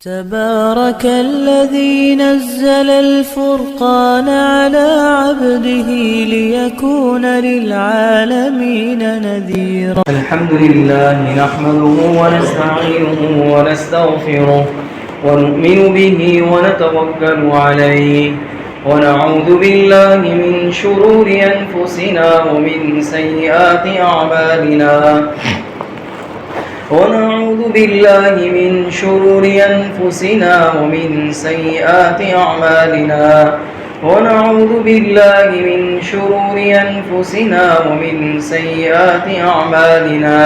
تبارك الذي نزل الفرقان على عبده ليكون للعالمين نذيرا. الحمد لله نحمده ونستعينه ونستغفره ونؤمن به ونتوكل عليه ونعوذ بالله من شرور أنفسنا ومن سيئات أعمالنا ونعوذ بالله من شرور أنفسنا ومن سيئات أعمالنا ونعوذ بالله من شرور أنفسنا ومن سيئات أعمالنا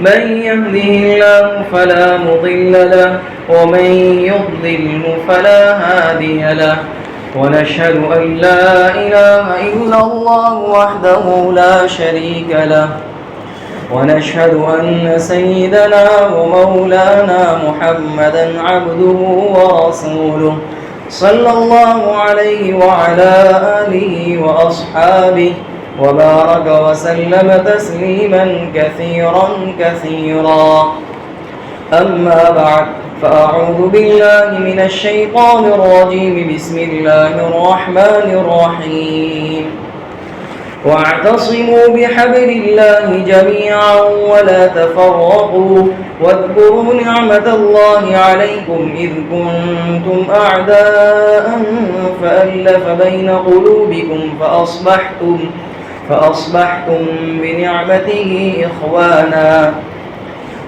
من يهده الله فلا مضل له ومن يضلله فلا هادي له ونشهد أن لا إله إلا الله وحده لا شريك له ونشهد أن سيدنا ومولانا محمدا عبده ورسوله صلى الله عليه وعلى آله وأصحابه وبارك وسلم تسليما كثيرا كثيرا. أما بعد فأعوذ بالله من الشيطان الرجيم. بسم الله الرحمن الرحيم. واعتصموا بحبل الله جميعا ولا تفرقوا واذكروا نعمة الله عليكم إذ كنتم أعداء فألف بين قلوبكم فأصبحتم بنعمته إخوانا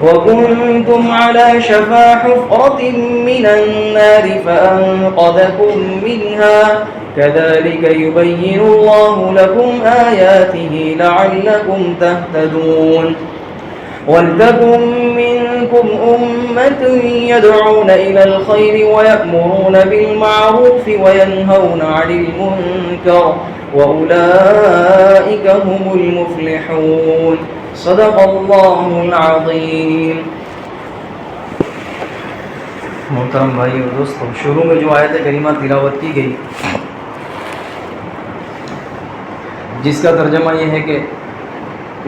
وكنتم على شفا حفرة من النار فأنقذكم منها كذلك يبين الله لكم آياته لعلكم تهتدون. ولتكن منكم أمة يدعون إلى الخير ويأمرون بالمعروف وينهون عن المنكر وأولئك هم المفلحون. صدق اللہ العظیم. محترم بھائی اور دوستو، شروع میں جو آیت کریمہ تلاوت کی گئی جس کا ترجمہ یہ ہے کہ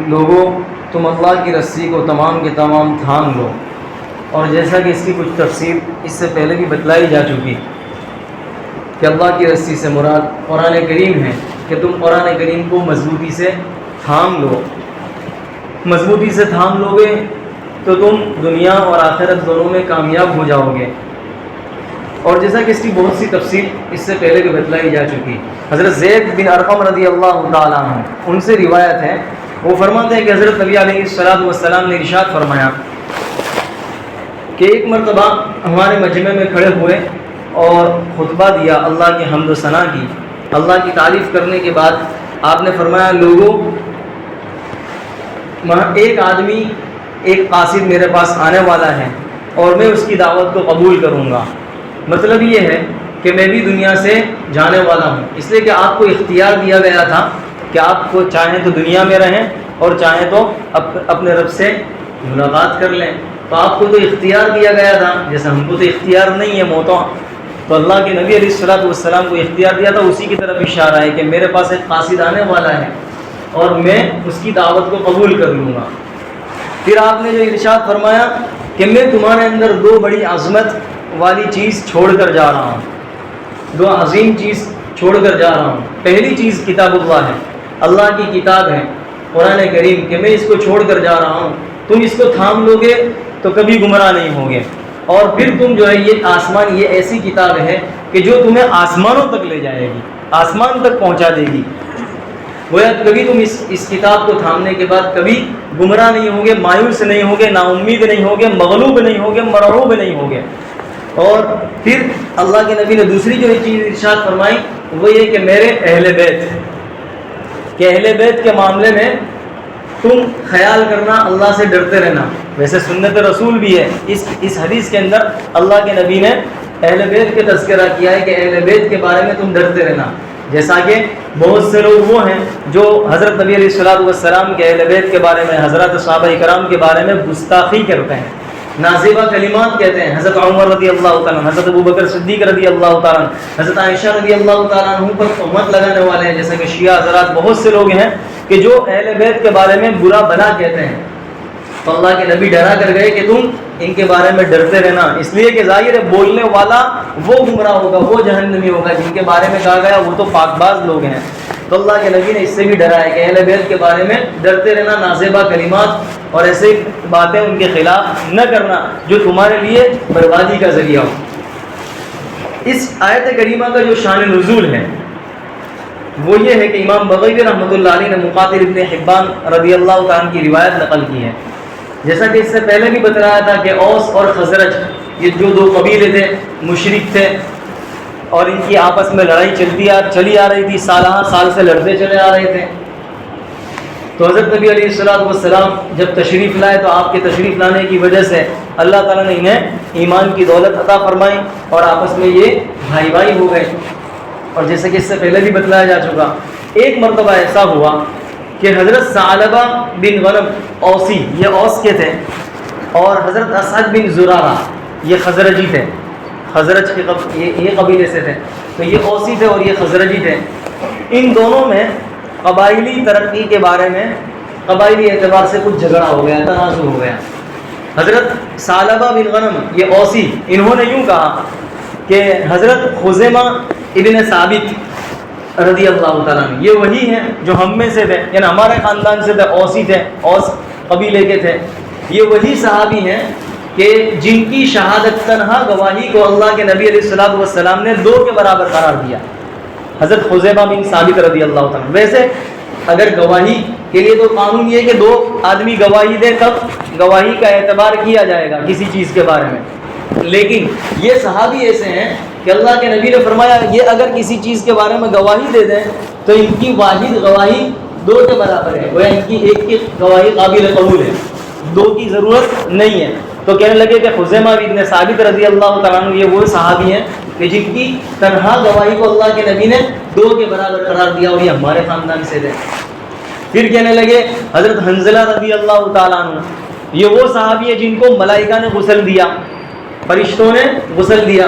لوگوں تم اللہ کی رسی کو تمام کے تمام تھام لو، اور جیسا کہ اس کی کچھ تفسیر اس سے پہلے بھی بتلائی جا چکی کہ اللہ کی رسی سے مراد قرآن کریم ہے کہ تم قرآن کریم کو مضبوطی سے تھام لو. مضبوطی سے تھام لو گے تو تم دنیا اور آخرت دونوں میں کامیاب ہو جاؤ گے. اور جیسا کہ اس کی بہت سی تفصیل اس سے پہلے بھی بتلائی جا چکی. حضرت زید بن ارقم رضی اللہ تعالیٰ عنہ ان سے روایت ہے، وہ فرماتے ہیں کہ حضرت نبی علیہ السلام نے ارشاد فرمایا کہ ایک مرتبہ ہمارے مجمع میں کھڑے ہوئے اور خطبہ دیا، اللہ کی حمد و ثنا کی، اللہ کی تعریف کرنے کے بعد آپ نے فرمایا، لوگوں ایک آدمی ایک قاصد میرے پاس آنے والا ہے اور میں اس کی دعوت کو قبول کروں گا. مطلب یہ ہے کہ میں بھی دنیا سے جانے والا ہوں، اس لیے کہ آپ کو اختیار دیا گیا تھا کہ آپ کو چاہیں تو دنیا میں رہیں اور چاہیں تو اپنے رب سے ملاقات کر لیں. تو آپ کو تو اختیار دیا گیا تھا، جیسے ہم کو تو اختیار نہیں ہے موتوں، تو اللہ کے نبی علیہ السلام کو اختیار دیا تھا. اسی کی طرف اشارہ ہے کہ میرے پاس ایک قاصد آنے والا ہے اور میں اس کی دعوت کو قبول کر لوں گا. پھر آپ نے جو ارشاد فرمایا کہ میں تمہارے اندر دو بڑی عظمت والی چیز چھوڑ کر جا رہا ہوں، دو عظیم چیز چھوڑ کر جا رہا ہوں. پہلی چیز کتاب اللہ ہے، اللہ کی کتاب ہے قرآن کریم، کہ میں اس کو چھوڑ کر جا رہا ہوں. تم اس کو تھام لو گے تو کبھی گمراہ نہیں ہوگے. اور پھر تم جو ہے یہ آسمان، یہ ایسی کتاب ہے کہ جو تمہیں آسمانوں تک لے جائے گی، آسمان تک پہنچا دے گی. گویا کبھی تم اس کتاب کو تھامنے کے بعد کبھی گمراہ نہیں ہوگے، مایوس نہیں ہوگے، نا امید نہیں ہوگے، مغلوب نہیں ہوگے، مرعوب نہیں ہوگے. اور پھر اللہ کے نبی نے دوسری جو چیز ارشاد فرمائی وہ یہ کہ میرے اہل بیت کے معاملے میں تم خیال کرنا، اللہ سے ڈرتے رہنا. ویسے سنت رسول بھی ہے، اس حدیث کے اندر اللہ کے نبی نے اہل بیت کے تذکرہ کیا ہے کہ اہل بیت کے بارے میں تم ڈرتے رہنا. جیسا کہ بہت سے لوگ وہ ہیں جو حضرت نبی علیہ السلام کے اہل بیت کے بارے میں، حضرت صحابہ کرام کے بارے میں گستاخی کرتے ہیں، نازیبہ کلمات کہتے ہیں. حضرت عمر رضی اللہ تعالیٰ عنہ، حضرت ابوبکر صدیق رضی اللہ تعالیٰ عنہ، حضرت عائشہ رضی اللہ تعالیٰ عنہ پر تہمت لگانے والے ہیں. جیسا کہ شیعہ حضرات بہت سے لوگ ہیں کہ جو اہل بیت کے بارے میں برا بھلا کہتے ہیں. تو اللہ کے نبی ڈرا کر گئے کہ تم ان کے بارے میں ڈرتے رہنا، اس لیے کہ ظاہر ہے بولنے والا وہ گمراہ ہوگا، وہ جہنمی ہوگا، جن کے بارے میں کہا گیا وہ تو پاک باز لوگ ہیں۔ تو اللہ کے نبی نے اس سے بھی ڈرایا کہ اہل بیت کے بارے میں ڈرتے رہنا، نازیبہ کلمات اور ایسے باتیں ان کے خلاف نہ کرنا جو تمہارے لیے بربادی کا ذریعہ ہو۔ اس آیت کریمہ کا جو شان نزول ہے وہ یہ ہے کہ امام بغوی رحمۃ اللہ علیہ نے مقاتل ابن حبان رضی اللہ تعالیٰ کی روایت نقل کی ہے، جیسا کہ اس سے پہلے بھی بتایا تھا کہ اوس اور خزرج یہ جو دو قبیلے تھے مشرک تھے اور ان کی آپس میں لڑائی چلی آ رہی تھی، سالہ سال سے لڑتے چلے آ رہے تھے۔ تو حضرت نبی علیہ السلام جب تشریف لائے تو آپ کے تشریف لانے کی وجہ سے اللہ تعالیٰ نے انہیں ایمان کی دولت عطا فرمائی اور آپس میں یہ بھائی بھائی ہو گئے۔ اور جیسے کہ اس سے پہلے بھی بتلایا جا چکا، ایک مرتبہ ایسا ہوا کہ حضرت ثعلبہ بن غنم اوسی، یہ اوس کے تھے، اور حضرت اسعد بن زرارہ یہ خزرجی تھے، خزرج کے یہ قبیلے سے تھے، تو یہ اوسی تھے اور یہ خزرجی تھے۔ ان دونوں میں قبائلی ترقی کے بارے میں قبائلی اعتبار سے کچھ جھگڑا ہو گیا، تنازع ہو گیا۔ حضرت ثعلبہ بن غنم یہ اوسی، انہوں نے یوں کہا کہ حضرت خزیمہ ابن ثابت رضی اللہ تعالیٰ عنہ یہ وہی ہیں جو ہم میں سے تھے، یعنی ہمارے خاندان سے تھے، اوسی تھے، اوس قبیلے کے تھے، یہ وہی صحابی ہیں کہ جن کی شہادت تنہا گواہی کو اللہ کے نبی علیہ السلام نے 2 کے برابر قرار دیا، حضرت خزیمہ بن ثابت رضی اللہ تعالیٰ عنہ۔ ویسے اگر گواہی کے لیے تو قانون یہ ہے کہ 2 آدمی گواہی دیں تب گواہی کا اعتبار کیا جائے گا کسی چیز کے بارے میں، لیکن یہ صحابی ایسے ہیں کہ اللہ کے نبی نے فرمایا یہ اگر کسی چیز کے بارے میں گواہی دے دیں تو ان کی واحد گواہی 2 کے برابر ہے، گویا ان کی ایک کی گواہی قابل قبول ہے، 2 کی ضرورت نہیں ہے۔ تو کہنے لگے کہ خزیمہ بن ثابت رضی اللہ تعالیٰ عنہ یہ وہ صحابی ہیں کہ جن کی تنہا گواہی کو اللہ کے نبی نے 2 کے برابر قرار دیا اور یہ ہمارے خاندان سے تھے۔ پھر کہنے لگے حضرت حنظلہ رضی اللہ تعالیٰ عنہ یہ وہ صحابی ہے جن کو ملائکہ نے غسل دیا، فرشتوں نے غسل دیا،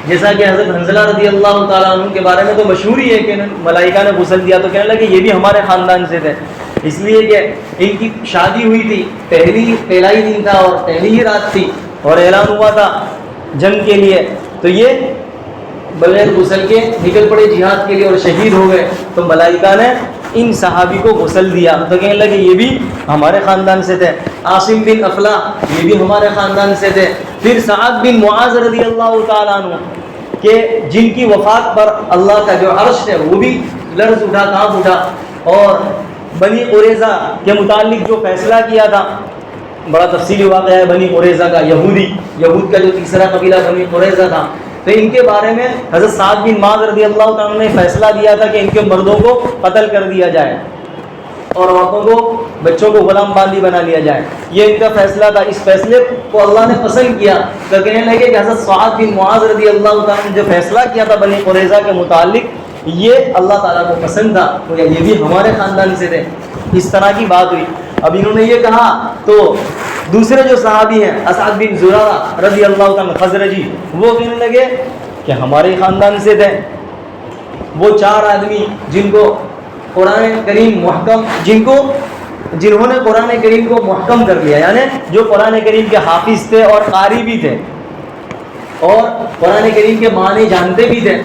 جیسا کہ حضرت حنظلہ رضی اللہ تعالیٰ عنہ کے بارے میں تو مشہور ہی ہے کہ ملائکہ نے غسل دیا، تو کہنے لگے یہ بھی ہمارے خاندان سے تھے، اس لیے کہ ان کی شادی ہوئی تھی، پہلا ہی دن تھا اور پہلی ہی رات تھی اور اعلان ہوا تھا جنگ کے لیے، تو یہ بغیر غسل کے نکل پڑے جہاد کے لیے اور شہید ہو گئے، تو ملائکہ نے ان صحابی کو غسل دیا، تو کہنے لگے یہ بھی ہمارے خاندان سے تھے۔ عاصم بن افلا یہ بھی ہمارے خاندان سے تھے۔ پھر سعد بن معاذ رضی اللہ تعالیٰ عنہ کہ جن کی وفات پر اللہ کا جو عرش ہے وہ بھی لرز اٹھا، کانپ اٹھا، اور بنی قریظہ کے متعلق جو فیصلہ کیا تھا، بڑا تفصیلی واقعہ ہے بنی قریظہ کا، یہود کا جو تیسرا قبیلہ بنی قریظہ تھا، تو ان کے بارے میں حضرت سعد بن معاذ رضی اللہ تعالیٰ نے فیصلہ دیا تھا کہ ان کے مردوں کو قتل کر دیا جائے اور عورتوں کو، بچوں کو غلام باندھی بنا لیا جائے، یہ ان کا فیصلہ تھا۔ اس فیصلے کو اللہ نے پسند کیا، تو کہنے لگے کہ حضرت سعد بن معاذ رضی اللہ تعالیٰ نے جو فیصلہ کیا تھا بنی قریظہ کے متعلق یہ اللہ تعالیٰ کو پسند تھا، تو یہ بھی ہمارے خاندان سے تھے۔ اس طرح کی بات ہوئی۔ اب انہوں نے یہ کہا تو دوسرے جو صحابی ہیں اسعد بن زرارہ رضی اللہ تعالیٰ خزرجی، وہ کہنے لگے کہ ہمارے خاندان سے تھے۔ وہ 4 آدمی جن کو قرآن کریم محکم، جنہوں نے قرآن کریم کو محکم کر لیا، یعنی جو قرآن کریم کے حافظ تھے اور قاری بھی تھے اور قرآن کریم کے معنی جانتے بھی تھے،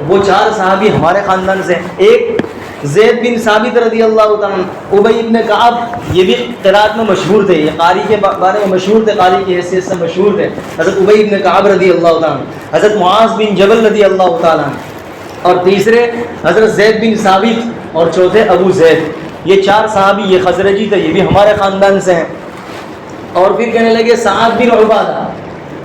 وہ 4 صحابی ہمارے خاندان سے۔ ایک زید بن ثابت رضی اللہ تعالیٰ، ابی بن کعب یہ بھی قرات میں مشہور تھے، یہ قاری کے بارے میں مشہور تھے، قاری کی حیثیت سے مشہور تھے، حضرت ابی بن کعب رضی اللہ تعالیٰ، حضرت معاذ بن جبل رضی اللہ تعالیٰ، اور تیسرے حضرت زید بن ثابت اور چوتھے ابو زید۔ یہ 4 صحابی یہ خزرجی تھے، یہ بھی ہمارے خاندان سے ہیں۔ اور پھر کہنے لگے سعد بن عبادہ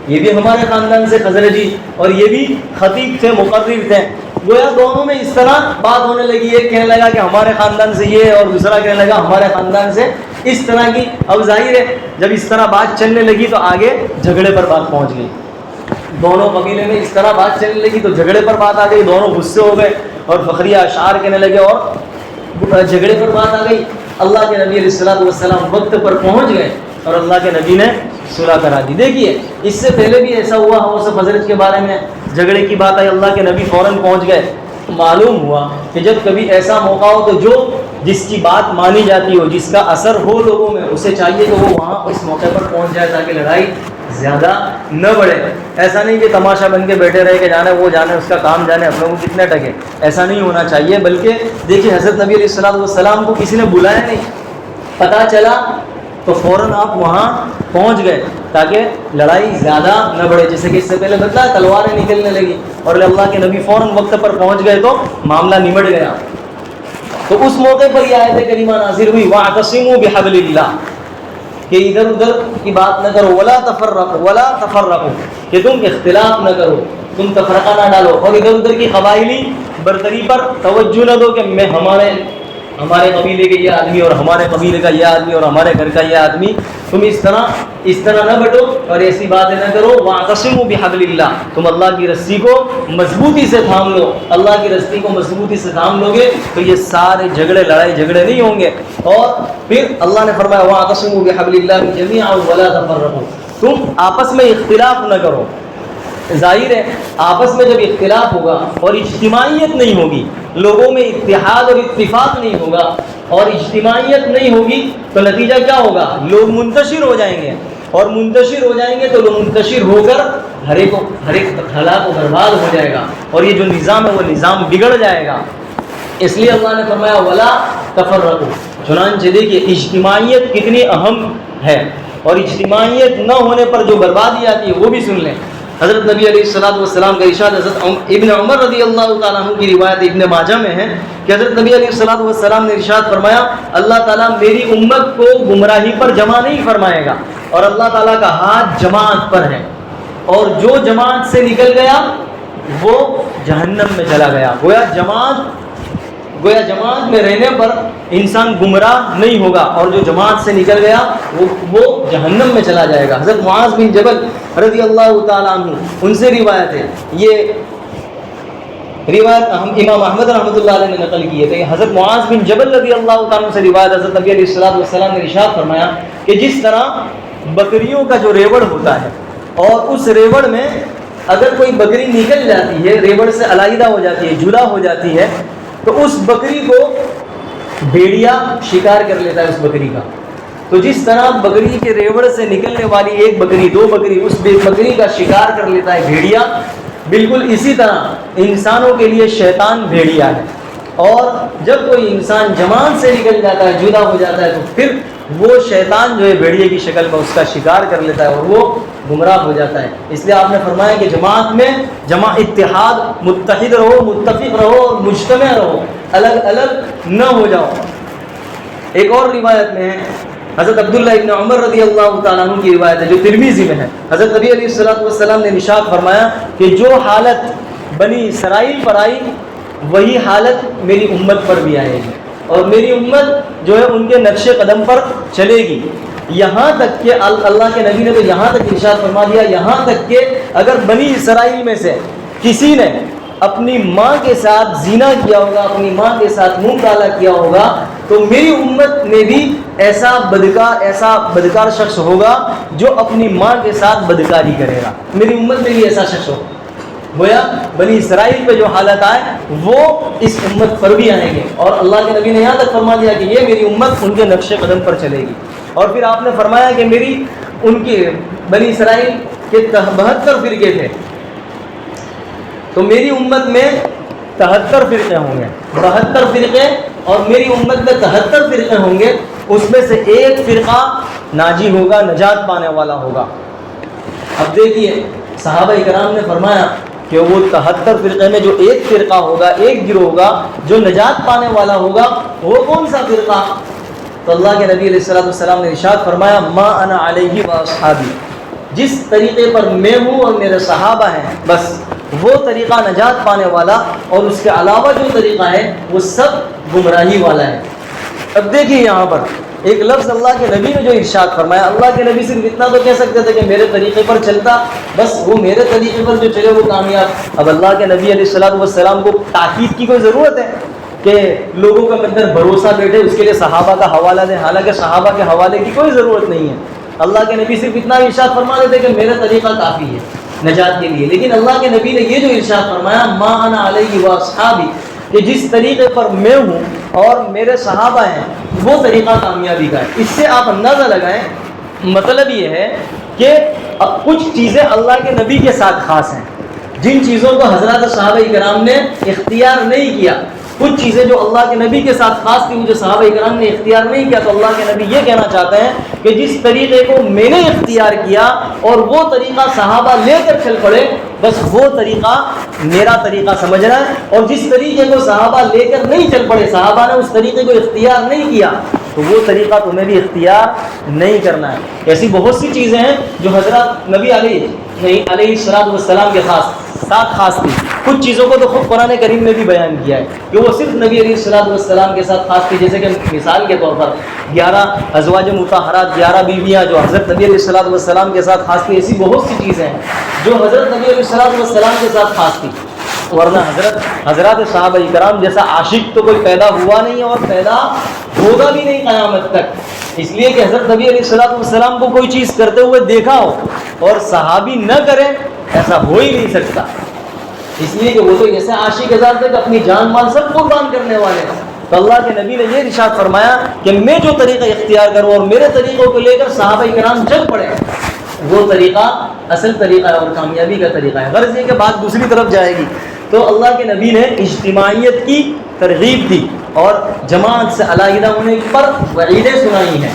یہ بھی ہمارے خاندان سے خزرجی، اور یہ بھی خطیب تھے، مقرر تھے۔ گویا دونوں میں اس طرح بات ہونے لگی، ایک کہنے لگا کہ ہمارے خاندان سے یہ اور دوسرا کہنے لگا ہمارے خاندان سے اس طرح کی۔ اب ظاہر ہے جب اس طرح بات چلنے لگی تو آگے جھگڑے پر بات پہنچ گئی، دونوں قبیلے میں اس طرح بات چلنے لگی تو جھگڑے پر بات آ گئی، دونوں غصے ہو گئے اور فخریہ اشعار کہنے لگے اور جھگڑے پر بات آ گئی۔ اللہ کے نبی علیہ السلام وقت پر پہنچ گئے اور اللہ کے نبی نے صلح کرا دی۔ دیکھیے اس سے پہلے بھی ایسا ہوا، اوس خزرج کے بارے میں جھگڑے کی بات آئی، اللہ کے نبی فوراً پہنچ گئے۔ معلوم ہوا کہ جب کبھی ایسا موقع ہو تو جو جس کی بات مانی جاتی ہو، جس کا اثر ہو لوگوں میں، اسے چاہیے کہ وہ وہاں اس موقع پر پہنچ جائے تاکہ لڑائی زیادہ نہ بڑھے۔ ایسا نہیں کہ تماشا بن کے بیٹھے رہے کہ جانے وہ جانے اس کا کام جانے اپنے کو کتنے ٹکے، ایسا نہیں ہونا چاہیے۔ بلکہ دیکھیے حضرت نبی علیہ السلام کو کسی نے بلایا نہیں، پتہ چلا تو فوراً آپ وہاں پہنچ گئے تاکہ لڑائی زیادہ نہ بڑھے۔ جیسے کہ اس سے پہلے بدلا تلواریں نکلنے لگی اور اللہ کے نبی فوراً وقت پر پہنچ گئے تو معاملہ نمٹ گیا۔ تو اس موقع پر یہ آیت کریمہ نازل ہوئی وَاعْتَصِمُوا بِحَبْلِ اللَّهِ کہ ادھر ادھر کی بات نہ کرو، ولا تفرقوا کہ تم اختلاف نہ کرو، تم تفرقہ نہ ڈالو، اور ادھر ادھر کی قبائلی برتری پر توجہ نہ دو کہ میں ہمارے قبیلے کے یہ آدمی اور ہمارے قبیلے کا یہ آدمی اور ہمارے گھر کا یہ آدمی، تم اس طرح نہ بٹو اور ایسی باتیں نہ کرو۔ وَاعْتَصِمُوا بِحَبْلِ اللَّهِ تم اللہ کی رسی کو مضبوطی سے تھام لو، اللہ کی رسی کو مضبوطی سے تھام لو گے تو یہ سارے لڑائی جھگڑے نہیں ہوں گے۔ اور پھر اللہ نے فرمایا وَاعْتَصِمُوا بِحَبْلِ اللَّهِ جَمِيعًا وَلَا تَفَرَّقُوا تم آپس میں اختلاف نہ کرو۔ ظاہر ہے آپس میں جب اختلاف ہوگا اور اجتماعیت نہیں ہوگی، لوگوں میں اتحاد اور اتفاق نہیں ہوگا اور اجتماعیت نہیں ہوگی تو نتیجہ کیا ہوگا؟ لوگ منتشر ہو جائیں گے، اور منتشر ہو جائیں گے تو لوگ منتشر ہو کر ہر ایک خلا کو برباد ہو جائے گا اور یہ جو نظام ہے وہ نظام بگڑ جائے گا۔ اس لیے اللہ نے فرمایا ولا تفرقوا۔ چنانچہ دیکھیے اجتماعیت کتنی اہم ہے، اور اجتماعیت نہ ہونے پر جو بربادی آتی ہے وہ بھی سن لیں۔ حضرت نبی علیہ السلام کا ارشاد، حضرت ابن عمر رضی اللہ تعالیٰ عنہ کی روایت ابن ماجہ میں ہے کہ حضرت نبی علیہ السلام نے ارشاد فرمایا اللہ تعالیٰ میری امت کو گمراہی پر جمع نہیں فرمائے گا، اور اللہ تعالیٰ کا ہاتھ جماعت پر ہے، اور جو جماعت سے نکل گیا وہ جہنم میں چلا گیا۔ گویا جماعت میں رہنے پر انسان گمراہ نہیں ہوگا، اور جو جماعت سے نکل گیا وہ جہنم میں چلا جائے گا۔ حضرت معاذ بن جبل رضی اللہ تعالیٰ عنہ ان سے روایت ہے، یہ روایت امام احمد رحمۃ اللہ علیہ نے نقل کی ہے کہ حضرت معاذ بن جبل رضی اللہ تعالیٰ عنہ سے روایت، حضرت نبی علیہ السلام نے ارشاد فرمایا کہ جس طرح بکریوں کا جو ریوڑ ہوتا ہے اور اس ریوڑ میں اگر کوئی بکری نکل جاتی ہے، ریوڑ سے علیحدہ ہو جاتی ہے، جدا ہو جاتی ہے، تو اس بکری کو بھیڑیا شکار کر لیتا ہے اس بکری کا۔ تو جس طرح بکری کے ریوڑ سے نکلنے والی ایک بکری، دو بکری، اس بکری کا شکار کر لیتا ہے بھیڑیا، بالکل اسی طرح انسانوں کے لیے شیطان بھیڑیا ہے۔ اور جب کوئی انسان جماعت سے نکل جاتا ہے، جدا ہو جاتا ہے، تو پھر وہ شیطان جو ہے بھیڑیے کی شکل میں اس کا شکار کر لیتا ہے اور وہ گمراہ ہو جاتا ہے۔ اس لیے آپ نے فرمایا کہ جماعت میں اتحاد، متحد رہو، متفق رہو اور مجتمع رہو، الگ الگ نہ ہو جاؤ۔ ایک اور روایت میں ہے حضرت عبداللہ ابن عمر رضی اللہ تعالیٰ عنہ کی روایت ہے جو ترمذی میں ہے، حضرت نبی علیہ السلام نے ارشاد فرمایا کہ جو حالت بنی اسرائیل پر آئی وہی حالت میری امت پر بھی آئے گی، اور میری امت جو ہے ان کے نقش قدم پر چلے گی، یہاں تک کہ اللہ کے نبی نے تو یہاں تک ارشاد فرما دیا، یہاں تک کہ اگر بنی اسرائیل میں سے کسی نے اپنی ماں کے ساتھ زنا کیا ہوگا، اپنی ماں کے ساتھ منہ کالا کیا ہوگا، تو میری امت میں بھی ایسا بدکار شخص ہوگا جو اپنی ماں کے ساتھ بدکاری کرے گا، میری امت میں بھی ایسا شخص ہوگا۔ گویا بنی اسرائیل پہ جو حالت آئے وہ اس امت پر بھی آئیں گے، اور اللہ کے نبی نے یہاں تک فرما دیا کہ یہ میری امت ان کے نقش قدم پر چلے گی۔ اور پھر آپ نے فرمایا کہ ان کی بنی اسرائیل کے 72 فرقے تھے، تو میری امت میں 73 فرقے ہوں گے، 72 فرقے، اور میری امت میں 73 فرقے ہوں گے، اس میں سے ایک فرقہ ناجی ہوگا، نجات پانے والا ہوگا۔ اب دیکھیے صحابہ کرام نے فرمایا کہ وہ 73 فرقے میں جو ایک فرقہ ہوگا، ایک گروہ ہوگا جو نجات پانے والا ہوگا، وہ کون سا فرقہ؟ تو اللہ کے نبی علیہ السلام نے ارشاد فرمایا ما انا علیہ و اصحابی، جس طریقے پر میں ہوں اور میرے صحابہ ہیں بس وہ طریقہ نجات پانے والا، اور اس کے علاوہ جو طریقہ ہے وہ سب گمراہی والا ہے۔ اب دیکھیے یہاں پر ایک لفظ اللہ کے نبی نے جو ارشاد فرمایا، اللہ کے نبی صرف اتنا تو کہہ سکتے تھے کہ میرے طریقے پر چلتا، بس وہ میرے طریقے پر جو چلے وہ کامیاب۔ اب اللہ کے نبی علیہ السلام کو تاکید کی کوئی ضرورت ہے کہ لوگوں کے اندر بھروسہ بیٹھے اس کے لیے صحابہ کا حوالہ دیں؟ حالانکہ صحابہ کے حوالے کی کوئی ضرورت نہیں ہے، اللہ کے نبی صرف اتنا ارشاد فرما دیتے کہ میرا طریقہ کافی ہے نجات کے لیے۔ لیکن اللہ کے نبی نے یہ جو ارشاد فرمایا ما انا علیہ و اصحابی، کہ جس طریقے پر میں ہوں اور میرے صحابہ ہیں وہ طریقہ کامیابی کا ہے. اس سے آپ اندازہ لگائیں. مطلب یہ ہے کہ اب کچھ چیزیں اللہ کے نبی کے ساتھ خاص ہیں جن چیزوں کو حضرات صحابہ کرام نے اختیار نہیں کیا. کچھ چیزیں جو اللہ کے نبی کے ساتھ خاص تھیں جو صحابہ کرام نے اختیار نہیں کیا. تو اللہ کے نبی یہ کہنا چاہتے ہیں کہ جس طریقے کو میں نے اختیار کیا اور وہ طریقہ صحابہ لے کر چل پڑے, بس وہ طریقہ میرا طریقہ سمجھنا ہے. اور جس طریقے کو صحابہ لے کر نہیں چل پڑے, صحابہ نے اس طریقے کو اختیار نہیں کیا, تو وہ طریقہ تمہیں بھی اختیار نہیں کرنا ہے. ایسی بہت سی چیزیں ہیں جو حضرت نبی علیہ السلام کے ساتھ خاص تھی. کچھ چیزوں کو تو خود قرآن کریم نے بھی بیان کیا ہے کہ وہ صرف نبی علیہ السلام کے ساتھ خاص تھی. جیسے کہ مثال کے طور پر 11 ازواج مطہرات, 11 بیویاں جو حضرت نبی علیہ السلام کے ساتھ خاص تھی. ایسی بہت سی چیزیں ہیں جو حضرت نبی علیہ السلام کے ساتھ خاص تھی. ورنہ حضرات صحابہ کرام جیسا عاشق تو کوئی پیدا ہوا نہیں اور پیدا ہوگا بھی نہیں قیامت تک. اس لیے کہ حضرت نبی علیہ السلام کو کوئی چیز کرتے ہوئے دیکھا ہو اور صحابی نہ کرے, ایسا ہو ہی نہیں سکتا. اس لیے کہ وہ تو ایسے عاشق ہزار تک اپنی جان مال سب قربان کرنے والے ہیں. تو اللہ کے نبی نے یہ ارشاد فرمایا کہ میں جو طریقہ اختیار کروں اور میرے طریقوں کو لے کر صحابہ کرام چل پڑے, وہ طریقہ اصل طریقہ ہے اور کامیابی کا طریقہ ہے. غرض یہ کہ بات دوسری طرف جائے گی. تو اللہ کے نبی نے اجتماعیت کی ترغیب دی اور جماعت سے علیحدہ ہونے پر وعیدیں سنائی ہیں.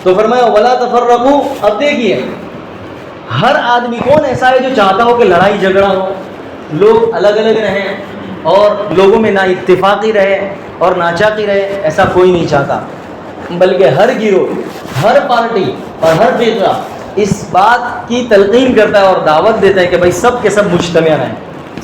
تو فرمایا ولا تفرقوا. اب دیکھیے, ہر آدمی کون ایسا ہے جو چاہتا ہو کہ لڑائی جھگڑا ہو, لوگ الگ الگ رہیں اور لوگوں میں نہ اتفاقی رہے اور ناچاقی رہے؟ ایسا کوئی نہیں چاہتا. بلکہ ہر گروہ, ہر پارٹی اور ہر فرقہ اس بات کی تلقین کرتا ہے اور دعوت دیتا ہے کہ بھائی سب کے سب مجتمع رہیں,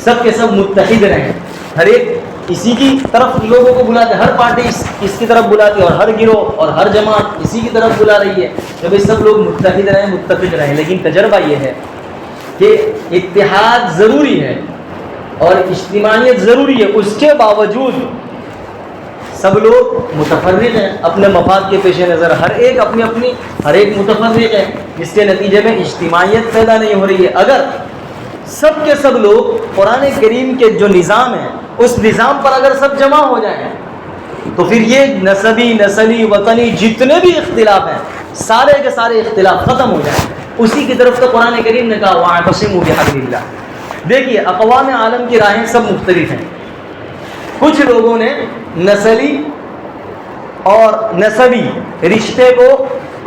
سب کے سب متحد رہیں. ہر ایک اسی کی طرف لوگوں کو بلاتے ہیں, ہر پارٹی اس کی طرف بلاتی ہے اور ہر گروہ اور ہر جماعت اسی کی طرف بلا رہی ہے کہ بھائی سب لوگ متحد رہیں, متفق رہیں. لیکن تجربہ یہ ہے کہ اتحاد ضروری ہے اور اجتماعیت ضروری ہے, اس کے باوجود سب لوگ متفرق ہیں اپنے مفاد کے پیش نظر. ہر ایک متفرق ہے, جس کے نتیجے میں اجتماعیت پیدا نہیں ہو رہی ہے. اگر سب کے سب لوگ قرآن کریم کے جو نظام ہے اس نظام پر اگر سب جمع ہو جائیں تو پھر یہ نسلی وطنی جتنے بھی اختلاف ہیں سارے کے سارے اختلاف ختم ہو جائیں. اسی کی طرف تو قرآن کریم نے کہا وَاعْتَصِمُوا بِحَبْلِ اللَّهِ. دیکھیے اقوام عالم کی راہیں سب مختلف ہیں. کچھ لوگوں نے نسلی اور نسبی رشتے کو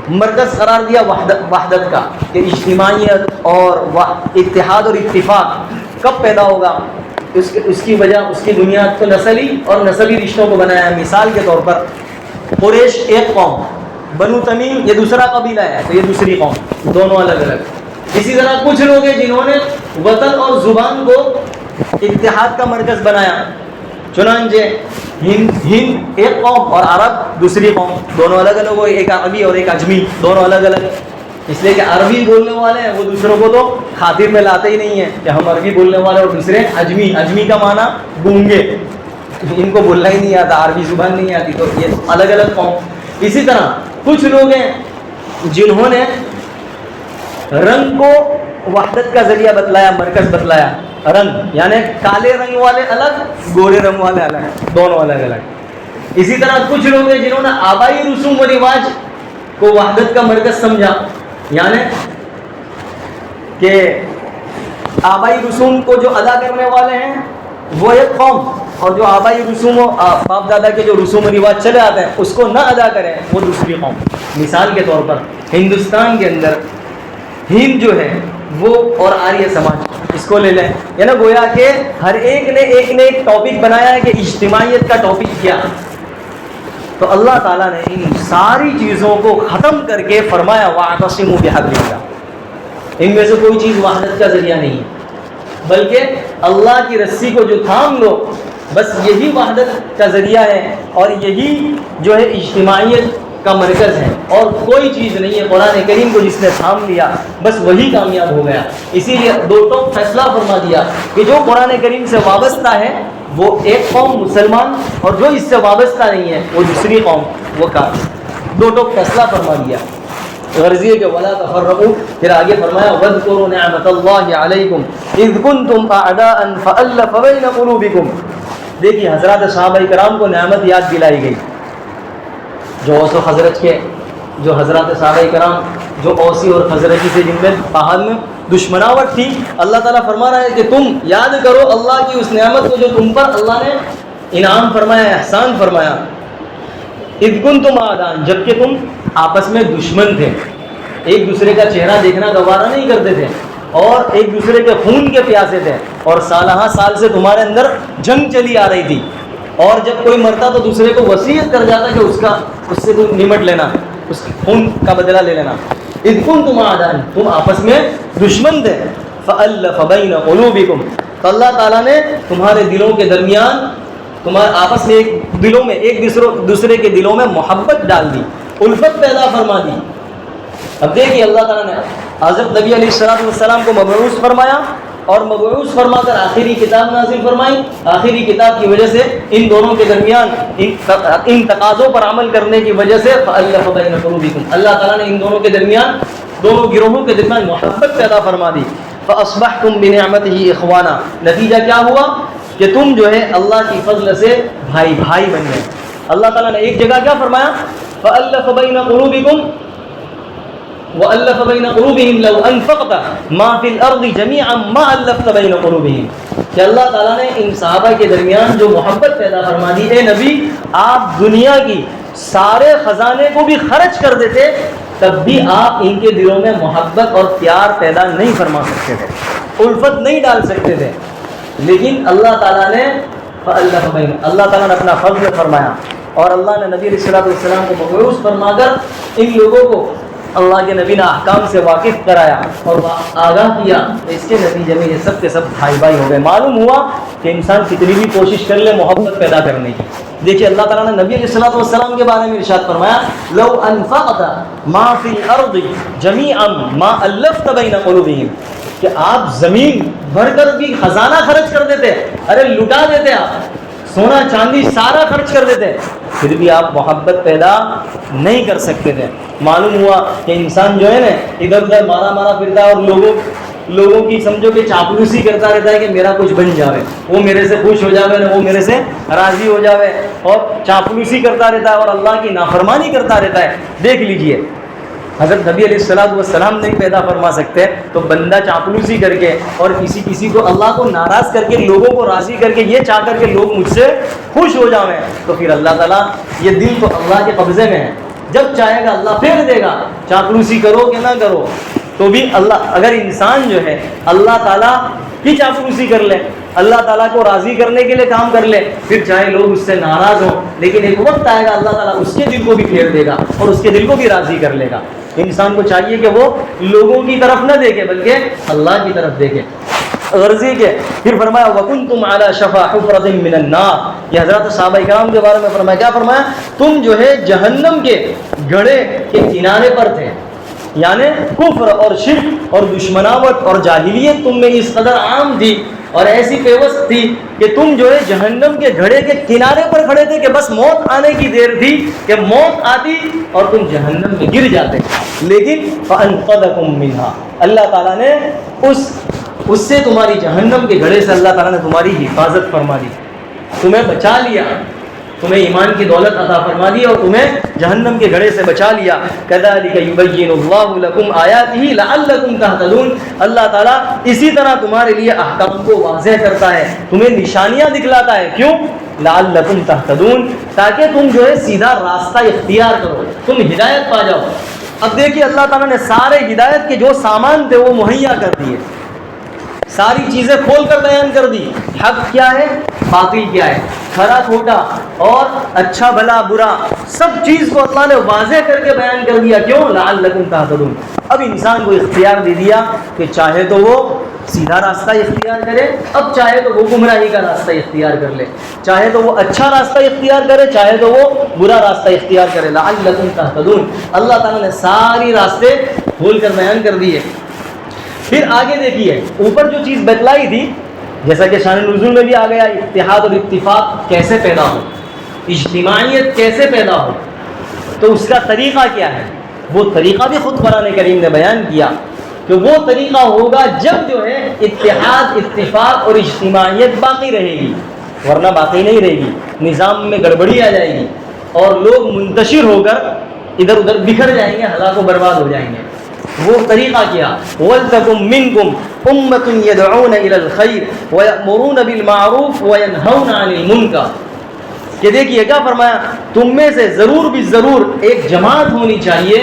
مرکز قرار دیا وحدت کا, کہ اجتماعیت اور اتحاد اور اتفاق کب پیدا ہوگا. اس کی وجہ, اس کی بنیاد تو نسلی اور نسبی رشتوں کو بنایا ہے. مثال کے طور پر قریش ایک قوم, بنو تمیم یہ دوسرا قبیلہ ہے تو یہ دوسری قوم, دونوں الگ الگ. اسی طرح کچھ لوگ ہیں جنہوں نے وطن اور زبان کو اتحاد کا مرکز بنایا. چنانچہ ہند ایک قوم اور عرب دوسری قوم, دونوں الگ الگ ہوئے, ایک عربی اور ایک اجمی, دونوں الگ الگ. اس لیے کہ عربی بولنے والے ہیں وہ دوسروں کو تو خاطر میں لاتے ہی نہیں ہیں کہ ہم عربی بولنے والے, اور دوسرے اجمی کا معنی گونگے, ان کو بولنا ہی نہیں آتا, عربی زبان نہیں آتی, تو یہ الگ الگ قوم. اسی طرح کچھ لوگ ہیں جنہوں نے رنگ کو وحدت کا ذریعہ بتلایا, مرکز بتلایا. رنگ یعنی کالے رنگ والے الگ, گورے رنگ والے الگ, دونوں الگ الگ. اسی طرح کچھ لوگ ہیں جنہوں نے آبائی رسوم و رواج کو وحدت کا مرکز سمجھا, یعنی کہ آبائی رسوم کو جو ادا کرنے والے ہیں وہ ایک قوم, اور جو آبائی رسوم و باپ دادا کے جو رسوم و رواج چلے آتے ہیں اس کو نہ ادا کریں وہ دوسری قوم. مثال کے طور پر ہندوستان کے اندر ہند جو ہے وہ اور آریہ سماج, اس کو لے لیں. یعنی گویا کہ ہر ایک نے ایک ٹاپک بنایا ہے کہ اجتماعیت کا ٹاپک کیا. تو اللہ تعالیٰ نے ان ساری چیزوں کو ختم کر کے فرمایا وَاعْتَصِمُوا بِحَبْلِ اللَّهِ. ان میں سے کوئی چیز وحدت کا ذریعہ نہیں ہے, بلکہ اللہ کی رسی کو جو تھام لو بس یہی وحدت کا ذریعہ ہے اور یہی جو ہے اجتماعیت کا مرکز ہے, اور کوئی چیز نہیں ہے. قرآن کریم کو جس نے تھام لیا بس وہی کامیاب ہو گیا. اسی لیے دو ٹوک فیصلہ فرما دیا کہ جو قرآن کریم سے وابستہ ہے وہ ایک قوم مسلمان, اور جو اس سے وابستہ نہیں ہے وہ دوسری قوم, وہ کافر. دو ٹوک فیصلہ فرما دیا. غرضی کہ ولا تفرقوا, پھر آگے فرمایا واذکروا نعمت اللہ علیکم اذ کنتم اعداء فألف بین قلوبکم. دیکھیے حضرات صحابہ کرام کو نعمت یاد دلائی گئی، جو اوس و خزرج کے جو حضرات صحابہ کرام جو اوسی اور خزرجی سے جن میں باہر میں دشمناوٹ تھی، اللہ تعالیٰ فرما رہا ہے کہ تم یاد کرو اللہ کی اس نعمت کو جو تم پر اللہ نے انعام فرمایا، احسان فرمایا۔ اذ کنتم اعداء، جبکہ تم آپس میں دشمن تھے، ایک دوسرے کا چہرہ دیکھنا گوارا نہیں کرتے تھے اور ایک دوسرے کے خون کے پیاسے تھے، اور سالہ سال سے تمہارے اندر جنگ چلی آ رہی تھی، اور جب کوئی مرتا تو دوسرے کو وصیت کر جاتا کہ اس سے کوئی نمٹ لینا، اس خون کا بدلہ لے لینا۔ اذ کنتم اعداء، تم آپس میں دشمن تھے، فألف بین قلوبکم، تو اللہ تعالیٰ نے تمہارے دلوں کے درمیان، تمہارے آپس میں دلوں میں ایک دوسرے کے دلوں میں محبت ڈال دی، الفت پیدا فرما دی۔ اب دیکھیے اللہ تعالیٰ نے حضرت نبی علیہ السلام کو مبعوث فرمایا، اور مبعوث فرما کر آخری کتاب نازل فرمائی۔ آخری کتاب کی وجہ سے ان دونوں کے درمیان ان تقاضوں پر عمل کرنے کی وجہ سے فألف بین قلوبکم، اللہ تعالیٰ نے ان دونوں کے درمیان، دونوں گروہوں کے درمیان محبت پیدا فرما دی۔ فأصبحتم بنعمته اخوانا، نتیجہ کیا ہوا کہ تم جو ہے اللہ کی فضل سے بھائی بھائی بن گئے۔ اللہ تعالیٰ نے ایک جگہ کیا فرمایا، فألف بین قلوبکم وألف بین قلوبہم لو انفقت ما فی الارض جمیعا ما الفت بین قلوبہم، کہ اللہ تعالیٰ نے ان صحابہ کے درمیان جو محبت پیدا فرما دی، اے نبی آپ دنیا کی سارے خزانے کو بھی خرچ کر دیتے تب بھی آپ ان کے دلوں میں محبت اور پیار پیدا نہیں فرما سکتے تھے، الفت نہیں ڈال سکتے تھے، لیکن اللہ تعالیٰ نے فألف بین، اللہ تعالیٰ نے اپنا فضل فرمایا، اور اللہ نے نبی علیہ السلام کو مبعوث فرما کر ان لوگوں کو اللہ کے نبی نے احکام سے واقف کرایا اور آگاہ کیا، اس کے نتیجے میں یہ سب کے سب بھائی بھائی ہو گئے۔ معلوم ہوا کہ انسان کتنی بھی کوشش کر لے محبت پیدا کرنے کی۔ دیکھیے اللہ تعالیٰ نے نبی علیہ السلام کے بارے میں ارشاد فرمایا، لو انفقت ما فی الارض جمیعا ما الفت بین قلوبہم، کہ آپ زمین بھر کر بھی خزانہ خرچ کر دیتے، ارے لٹا دیتے، آپ سونا چاندی سارا خرچ کر دیتے، پھر بھی آپ محبت پیدا نہیں کر سکتے تھے۔ معلوم ہوا کہ انسان جو ہے نا ادھر ادھر مارا پھرتا ہے، اور لوگوں کی سمجھو کہ چاپلوسی کرتا رہتا ہے کہ میرا کچھ بن جاوے، وہ میرے سے خوش ہو جاوے نہ وہ میرے سے راضی ہو جاوے، اور چاپلوسی کرتا رہتا ہے اور اللہ کی نافرمانی کرتا رہتا ہے۔ دیکھ لیجئے حضرت نبی علیہ السلام نہیں پیدا فرما سکتے تو بندہ چاپلوسی کر کے اور کسی کو اللہ کو ناراض کر کے، لوگوں کو راضی کر کے، یہ چاہ کر کے لوگ مجھ سے خوش ہو جاویں، تو پھر اللہ تعالیٰ، یہ دل تو اللہ کے قبضے میں ہے، جب چاہے گا اللہ پھیر دے گا، چاپلوسی کرو کہ نہ کرو تو بھی اللہ، اگر انسان جو ہے اللہ تعالیٰ کی چاپلوسی کر لے، اللہ تعالیٰ کو راضی کرنے کے لیے کام کر لے، پھر چاہے لوگ اس سے ناراض ہوں، لیکن ایک وقت آئے گا اللہ تعالیٰ اس کے دل کو بھی پھیر دے گا اور اس کے دل کو بھی راضی کر لے گا۔ انسان کو چاہیے کہ وہ لوگوں کی طرف نہ دیکھے بلکہ اللہ کی طرف دیکھے، غرضی کے۔ پھر فرمایا وَكُنْتُمْ عَلَى شَفَا حُفْرَةٍ مِّنَ النَّارِ، یہ حضرات صحابہ کرام کے بارے میں فرمایا، کیا فرمایا، تم جو ہے جہنم کے گڑھے کے کنارے پر تھے، یعنی کفر اور شرک اور دشمناوٹ اور جاہلیت تم میں اس قدر عام تھی اور ایسی پیوست تھی کہ تم جو ہے جہنم کے گھڑے کے کنارے پر کھڑے تھے کہ بس موت آنے کی دیر تھی کہ موت آتی اور تم جہنم میں گر جاتے، لیکن فَأَنْقَذَكُم مِّنْهَا، اللہ تعالیٰ نے اس سے تمہاری جہنم کے گھڑے سے اللہ تعالیٰ نے تمہاری حفاظت فرما دی، تمہیں بچا لیا، تمہیں ایمان کی دولت عطا فرما دی اور تمہیں جہنم کے گھڑے سے بچا لیا۔ كَذَلِكَ يُبَيِّنُ اللَّهُ لَكُمْ آيَاتِهِ لَعَلَّكُمْ تَهْتَدُونَ، اللہ تعالیٰ اسی طرح تمہارے لیے احکام کو واضح کرتا ہے، تمہیں نشانیاں دکھلاتا ہے، کیوں؟ لَعَلَّكُمْ تَهْتَدُونَ، تاکہ تم جو ہے سیدھا راستہ اختیار کرو، تم ہدایت پا جاؤ۔ اب دیکھیے اللہ تعالیٰ نے سارے ہدایت کے جو سامان تھے وہ مہیا کر دیے، ساری چیزیں کھول کر بیان کر دی، حق کیا ہے، باطل کیا ہے، کھرا کھوٹا اور اچھا بھلا برا، سب چیز کو اللہ نے واضح کر کے بیان کر دیا، کیوں؟ لعلکم تہتدون۔ اب انسان کو اختیار دے دیا کہ چاہے تو وہ سیدھا راستہ اختیار کرے، اب چاہے تو وہ گمراہی کا راستہ اختیار کر لے، چاہے تو وہ اچھا راستہ اختیار کرے، چاہے تو وہ برا راستہ اختیار کرے، لعلکم تہتدون۔ اللہ تعالیٰ نے ساری راستے کھول کر بیان کر دیے۔ پھر آگے دیکھیے اوپر جو چیز بتلائی تھی، جیسا کہ شان نزول میں بھی آ گیا، اتحاد اور اتفاق کیسے پیدا ہو، اجتماعیت کیسے پیدا ہو، تو اس کا طریقہ کیا ہے، وہ طریقہ بھی خود قرآن کریم نے بیان کیا کہ وہ طریقہ ہوگا جب جو ہے اتحاد، اتفاق اور اجتماعیت باقی رہے گی، ورنہ باقی نہیں رہے گی، نظام میں گڑبڑی آ جائے گی اور لوگ منتشر ہو کر ادھر ادھر بکھر جائیں گے، ہلاک و برباد ہو جائیں گے۔ وہ طریقہ کیا، وَلْتَكُن مِّنكُمْ أُمَّةٌ يَدْعُونَ إِلَى الْخَيْرِ وَيَأْمُرُونَ بِالْمَعْرُوفِ وَيَنْهَوْنَ عَنِ الْمُنكَرِ، کہ دیکھیے کیا فرمایا، تم میں سے ضرور بھی ضرور ایک جماعت ہونی چاہیے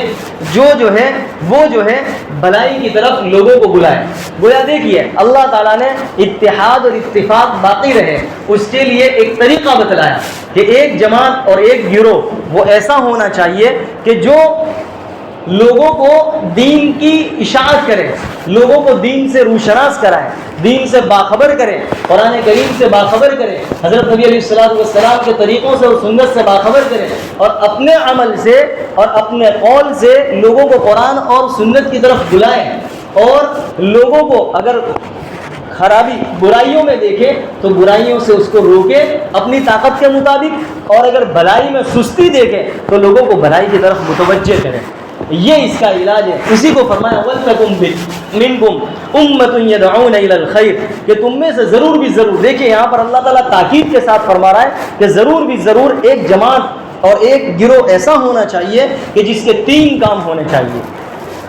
جو ہے وہ بھلائی کی طرف لوگوں کو بلائے۔ گویا دیکھیے اللہ تعالیٰ نے اتحاد اور اتفاق باقی رہے اس کے لیے ایک طریقہ بتلایا کہ ایک جماعت اور ایک گروہ وہ ایسا ہونا چاہیے کہ جو لوگوں کو دین کی اشاعت کرے، لوگوں کو دین سے روشناس کرائے، دین سے باخبر کرے، قرآن کریم سے باخبر کرے، حضرت نبی علیہ السلام کے طریقوں سے اور سنت سے باخبر کرے، اور اپنے عمل سے اور اپنے قول سے لوگوں کو قرآن اور سنت کی طرف بلائے، اور لوگوں کو اگر خرابی برائیوں میں دیکھے تو برائیوں سے اس کو روکے اپنی طاقت کے مطابق، اور اگر بھلائی میں سستی دیکھے تو لوگوں کو بھلائی کی طرف متوجہ کرے۔ یہ اس کا علاج ہے۔ اسی کو فرمایا وَلْتَكُن مِّنكُمْ أُمَّةٌ يَدْعُونَ إِلَى الْخَيْرِ، کہ تم میں سے ضرور بھی ضرور، دیکھیں یہاں پر اللہ تعالیٰ تاکید کے ساتھ فرما رہا ہے کہ ضرور بھی ضرور ایک جماعت اور ایک گروہ ایسا ہونا چاہیے کہ جس کے 3 کام ہونے چاہیے۔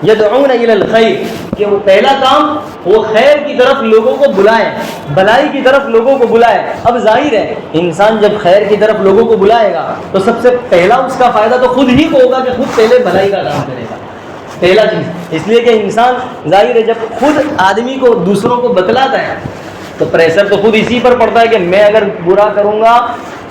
یدعون الی الخیر، کہ وہ پہلا کام وہ خیر کی طرف لوگوں کو بلائیں، بھلائی کی طرف لوگوں کو بلائیں۔ اب ظاہر ہے انسان جب خیر کی طرف لوگوں کو بلائے گا تو سب سے پہلا اس کا فائدہ تو خود ہی کو ہوگا کہ خود پہلے بھلائی کا کام کرے گا، پہلا چیز۔ اس لیے کہ انسان ظاہر ہے جب خود آدمی کو دوسروں کو بتلاتا ہے تو پریشر تو خود اسی پر پڑتا ہے کہ میں اگر برا کروں گا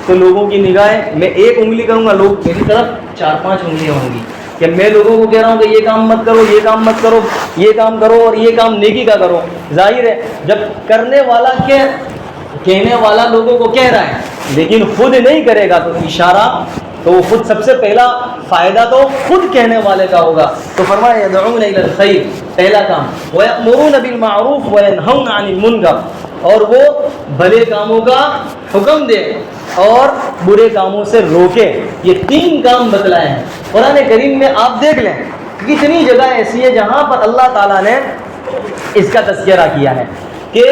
تو لوگوں کی نگاہیں، میں ایک انگلی کروں گا لوگ میری طرف 4-5 انگلیاں ہوں گی، کہ میں لوگوں کو کہہ رہا ہوں کہ یہ کام مت کرو، یہ کام مت کرو، یہ کام کرو اور یہ کام نیکی کا کرو۔ ظاہر ہے جب کرنے والا کہنے والا لوگوں کو کہہ رہا ہے لیکن خود نہیں کرے گا تو اشارہ تو وہ خود سب سے پہلا فائدہ تو خود کہنے والے کا ہوگا۔ تو فرمایا یدعون الی الخیر، پہلا کام، وَيَأْمُرُونَ بِالْمَعْرُوفِ وَيَنْهَوْنَ عَنِ الْمُنكَرِ، اور وہ بھلے کاموں کا حکم دے اور برے کاموں سے روکے۔ یہ 3 کام بتلائے ہیں قرآن کریم میں۔ آپ دیکھ لیں کتنی جگہ ایسی ہے جہاں پر اللہ تعالیٰ نے اس کا تذکرہ کیا ہے کہ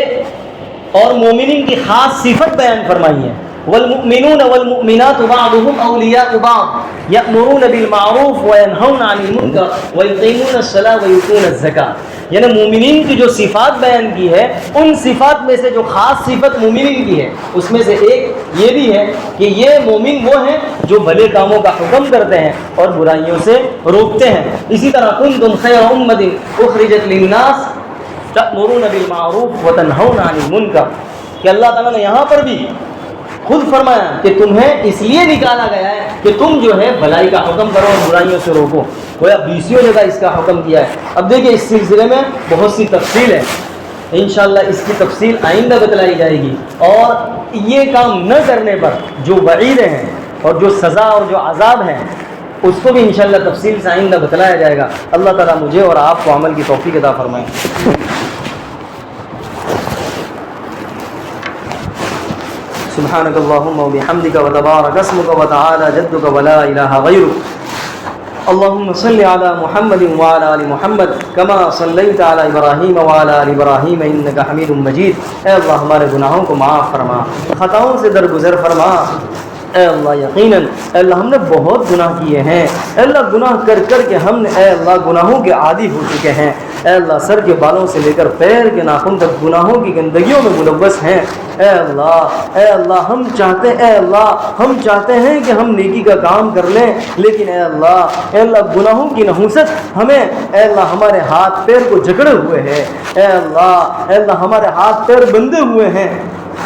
اور مومنین کی خاص صفت بیان فرمائی ہے۔ والمؤمنون والمؤمنات بعضهم اولیاء بعض یأمرون بالمعروف وینہون عن المنکر ویقیمون الصلاۃ ویؤتون الزکاۃ، یعنی مومنین کی جو صفات بیان کی ہے ان صفات میں سے جو خاص صفت مومنین کی ہے اس میں سے ایک یہ بھی ہے کہ یہ مومن وہ ہیں جو بھلے کاموں کا حکم کرتے ہیں اور برائیوں سے روکتے ہیں۔ اسی طرح کنتم خیر امۃ اخرجت للناس تأمرون بالمعروف وتنہون عن المنکر، کہ اللہ تعالیٰ نے یہاں پر بھی خود فرمایا کہ تمہیں اس لیے نکالا گیا ہے کہ تم جو ہے بھلائی کا حکم کرو اور برائیوں سے روکو۔ گویا 20 جگہ اس کا حکم دیا ہے۔ اب دیکھیں اس سلسلے میں بہت سی تفصیل ہے، انشاءاللہ اس کی تفصیل آئندہ بتلائی جائے گی، اور یہ کام نہ کرنے پر جو وعیدیں ہیں اور جو سزا اور جو عذاب ہیں اس کو بھی انشاءاللہ تفصیل سے آئندہ بتلایا جائے گا۔ اللہ تعالیٰ مجھے اور آپ کو عمل کی توفیق عطا فرمائے۔ سبحانك اللهم وبحمدك وتبارك اسمك وتعالى جدك ولا إله غيرك۔ اللهم صل على محمد وعلى آل محمد كما صليت على إبراهيم وعلى آل إبراهيم إنك حميد مجيد۔ اے اللہ ہمارے گناہوں کو معاف فرما، خطاؤں سے درگزر فرما۔ اے اللہ یقیناً اے اللہ ہم نے بہت گناہ کیے ہیں، اے اللہ گناہ کر کر کے ہم نے اے اللہ گناہوں کے عادی ہو چکے ہیں۔ اے اللہ سر کے بالوں سے لے کر پیر کے ناخن تک گناہوں کی گندگیوں میں ملوث ہیں۔ اے اللہ ہم چاہتے ہیں کہ ہم نیکی کا کام کر لیں، لیکن اے اللہ گناہوں کی نحوست ہمیں اے اللہ ہمارے ہاتھ پیر کو جکڑے ہوئے ہے۔ اے اللہ ہمارے ہاتھ پیر بندھے ہوئے ہیں۔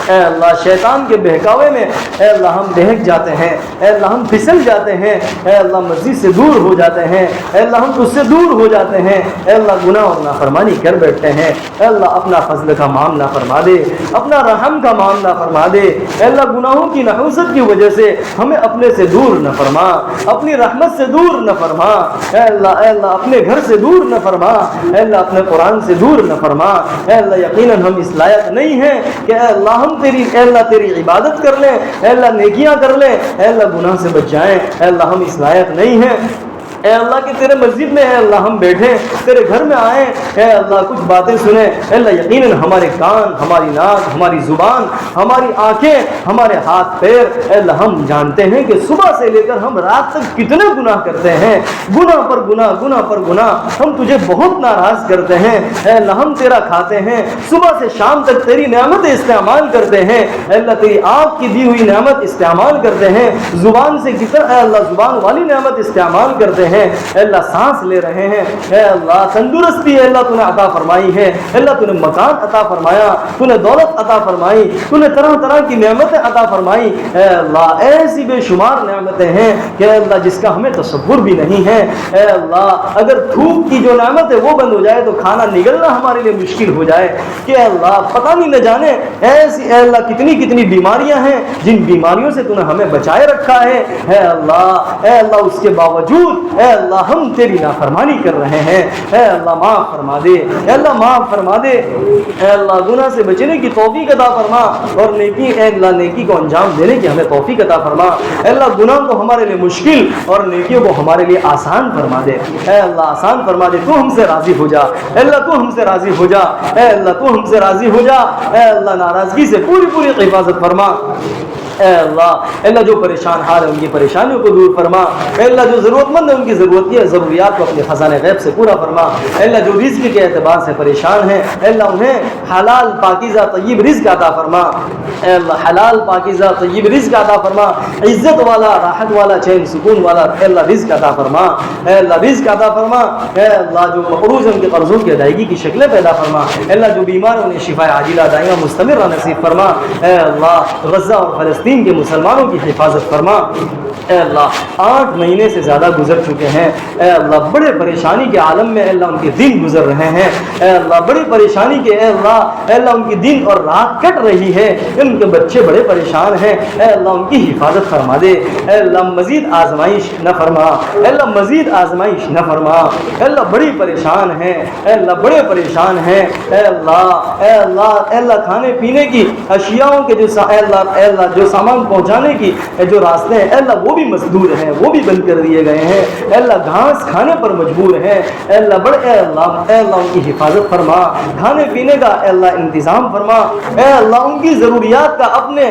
اے اللہ شیطان کے بہکاوے میں اے اللہ ہم بہک جاتے ہیں، اے اللہ ہم پھسل جاتے ہیں، اے اللہ مسجد سے دور ہو جاتے ہیں، اے اللہ ہم تجھ سے دور ہو جاتے ہیں، اے اللہ گناہ اور نافرمانی کر بیٹھتے ہیں۔ اے اللہ اپنا فضل کا معاملہ فرما دے، اپنا رحم کا معاملہ فرما دے۔ اے اللہ گناہوں کی نحوست کی وجہ سے ہمیں اپنے سے دور نہ فرما، اپنی رحمت سے دور نہ فرما۔ اے اللہ اپنے گھر سے دور نہ فرما، اے اللہ اپنے قرآن سے دور نہ فرما۔ اے اللہ یقیناً ہم اس لائق نہیں ہیں کہ اے اللہ ہم اے اللہ تیری عبادت کر لیں، اے اللہ نیکیاں کر لیں، اے اللہ گناہ سے بچ جائیں۔ اے اللہ ہم اس لائق نہیں ہیں۔ اے اللہ کہ تیرے مسجد میں ہے اللہ ہم بیٹھے تیرے گھر میں آئے اے اللہ کچھ باتیں سنیں اے اللہ یقیناً ہمارے کان ہماری ناک ہماری زبان ہماری آنکھیں ہمارے ہاتھ پیر اے اللہ ہم جانتے ہیں کہ صبح سے لے کر ہم رات تک کتنے گناہ کرتے ہیں گناہ پر گناہ گناہ پر گناہ ہم تجھے بہت ناراض کرتے ہیں اے اللہ ہم تیرا کھاتے ہیں صبح سے شام تک تیری نعمتیں استعمال کرتے ہیں اے اللہ تیری آپ کی دی ہوئی نعمت استعمال کرتے ہیں زبان سے کتنا اے اللہ زبان والی نعمت استعمال کرتے ہیں اے اللہ سانس لے رہے ہیں اے اللہ تندرستی اے اللہ تو نے عطا فرمائی ہے اے اللہ تو نے مکان عطا فرمایا تو نے دولت عطا فرمائی تو نے طرح طرح کی نعمتیں عطا فرمائی اے اللہ ایسی بے شمار نعمتیں ہیں کہ اے اللہ جس کا ہمیں تصور بھی نہیں ہے اے اللہ اگر دھوپ کی جو نعمت ہے وہ بند ہو جائے تو کھانا نگلنا ہمارے لیے مشکل ہو جائے کہ اے اللہ پتہ نہیں نہ جانے ایسی اے اللہ کتنی کتنی بیماریاں ہیں جن بیماریوں سے تو نے ہمیں بچائے رکھا ہے اے اللہ اس کے باوجود اے اللہ ہم تیری نافرمانی کر رہے ہیں اے اللہ معاف فرما دے اے اللہ معاف فرما دے اے اللہ گناہ سے بچنے کی توفیق عطا فرما اور نیکی اے اللہ نیکی کو انجام دینے کی ہمیں توفیق عطا فرما اے اللہ گناہ کو ہمارے لیے مشکل اور نیکیوں کو ہمارے لیے آسان فرما دے اے اللہ آسان فرما دے تو ہم سے راضی ہو جا اے اللہ تو ہم سے راضی ہو جا اے اللہ تو ہم سے راضی ہو جا اے اللہ ناراضگی سے پوری پوری حفاظت فرما اے اللہ جو پریشان حال ہے ان کی پریشانیوں کو دور فرما اے اللہ جو ضرورت مند ہے ان کی ضروریات کو اپنے خزانے غیب سے پورا فرما اے اللہ جو رزق کے اعتبار سے پریشان ہیں اے اللہ انہیں حلال پاکیزہ طیب رزق عطا فرما اے اللہ حلال پاکیزہ طیب رزق عطا فرما عزت والا راحت والا چین سکون والا اے اللہ رزق عطا فرما اے اللہ رزق عطا فرما اے اللہ جو مقروض ہیں ان کے قرضوں کی ادائیگی کی شکلیں پیدا فرما اے اللہ جو بیمار ہیں انہیں شفا عاجلہ دائمہ مستمرہ نصیب فرما اے اللہ غزہ اور فلسطین کے مسلمانوں کی حفاظت فرما اے اللہ 8 مہینے سے زیادہ گزر چکے ہیں اے اللہ بڑے پریشانی کے عالم میں اے اللہ ان کے دن گزر رہے ہیں اے اللہ بڑی پریشانی کے اے اللہ ان کی دن اور رات کٹ رہی ہے ان کے بچے بڑے پریشان ہیں اے اللہ ان کی حفاظت فرما دے اے اللہ مزید آزمائش نہ فرما اے اللہ مزید آزمائش نہ فرما اے اللہ بڑی پریشان ہیں اے اللہ بڑے پریشان ہیں اے اللہ کھانے پینے کی اشیاءوں کے جو اے اللہ جو سامان پہنچانے کی جو راستے ہیں اے اللہ وہ بھی مسدود ہیں وہ بھی بند کر دیے گئے ہیں اے اللہ گھاس کھانے پر مجبور ہیں اے اللہ بڑے اے اللہ ان کی حفاظت فرما کھانے پینے کا اے اللہ انتظام فرما اے اللہ ان کی ضروریات کا اپنے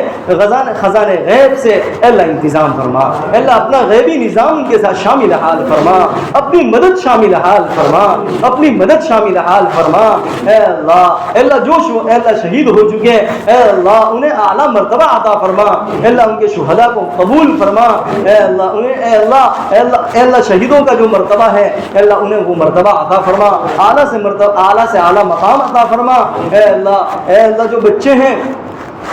خزانے غیب سے اے اللہ انتظام فرما اے اللہ اپنا غیبی نظام ان کے ساتھ شامل حال فرما اپنی مدد شامل حال فرما اپنی مدد شامل حال فرما اے اللہ جو اے اللہ شہید ہو چکے اے اللہ انہیں اعلیٰ مرتبہ عطا فرما اے اللہ ان کے شہداء کو قبول فرما اے اللہ انہیں اے اللہ شہیدوں کا جو مرتبہ ہے اے اللہ انہیں وہ مرتبہ عطا فرما اعلیٰ سے اعلیٰ مقام عطا فرما اے اللہ جو بچے ہیں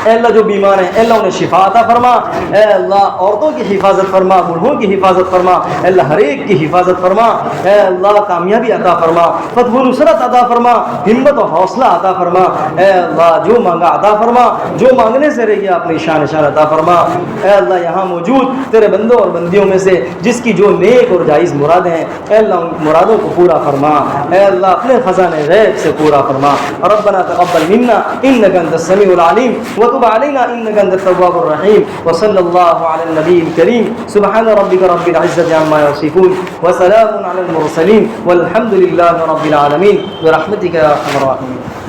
اے اللہ جو بیمار ہیں اے اللہ انہیں شفا عطا فرما اے اللہ عورتوں کی حفاظت فرما بوڑھوں کی حفاظت فرما اے اللہ ہر ایک کی حفاظت فرما اے اللہ کامیابی عطا فرما فتح و نصرت عطا فرما ہمت و حوصلہ عطا فرما اے اللہ جو مانگا عطا فرما جو مانگنے سے رہ گیا اپنی شان عطا فرما اے اللہ یہاں موجود تیرے بندوں اور بندیوں میں سے جس کی جو نیک اور جائز مرادیں ہیں اے اللہ ان مرادوں کو پورا فرما اے اللہ اپنے خزانے غیب سے پورا فرما ربنا تقبل منا انك انت السميع العليم وتب علينا انك انت التواب الرحيم وصلى الله على النبي الكريم سبحان ربك رب العزة عما يصفون وسلام على المرسلين والحمد لله رب العالمين برحمتك يا ارحم الراحمين.